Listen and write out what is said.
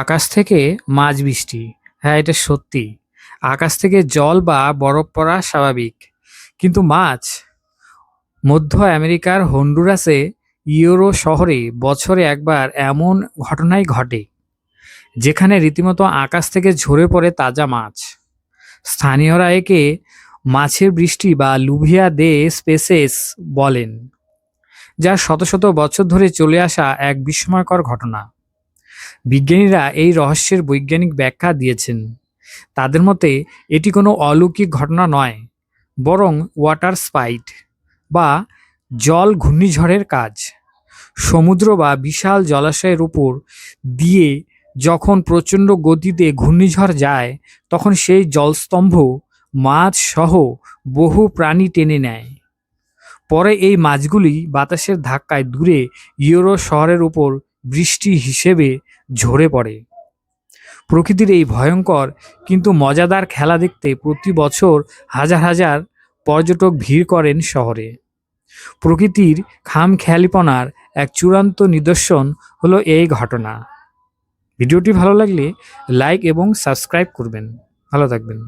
আকাশ থেকে মাঝ বৃষ্টি। হ্যাঁ, এটা সত্যি। আকাশ থেকে জল বা বরফ পড়া স্বাভাবিক। কিন্তু মাছ? মধ্য আমেরিকার হন্ডুরাসে ইওরো শহরে বছরে একবার এমন ঘটনাই ঘটে, যেখানে রীতিমতো আকাশ থেকে ঝরে পড়ে তাজা মাছ। স্থানীয়রা একে মাছের বৃষ্টি বা লুভিয়া দে স্পেসেস বলেন, যা শত শত বছর ধরে চলে আসা এক বিস্ময়কর ঘটনা। বিজ্ঞানীরা এই রহস্যের বৈজ্ঞানিক ব্যাখ্যা দিয়েছেন। তাদের মতে এটি কোনো অলৌকিক ঘটনা নয়, বরং ওয়াটার স্পাইট বা জল ঘূর্ণিঝড়ের কাজ। সমুদ্র বা বিশাল জলাশয়ের উপর দিয়ে যখন প্রচণ্ড গতিতে ঘূর্ণিঝড় যায়, তখন সেই জলস্তম্ভ মাছ সহ বহু প্রাণী টেনে নেয়। পরে এই মাছগুলি বাতাসের ধাক্কায় দূরে ইউরো শহরের উপর বৃষ্টি হিসেবে ঝরে পড়ে। প্রকৃতির এই ভয়ঙ্কর কিন্তু মজাদার খেলা দেখতে প্রতি বছর হাজার হাজার পর্যটক ভিড় করেন শহরে। প্রকৃতির খামখেয়ালিপনার এক চূড়ান্ত নিদর্শন হলো এই ঘটনা। ভিডিওটি ভালো লাগলে লাইক এবং সাবস্ক্রাইব করবেন। ভালো থাকবেন।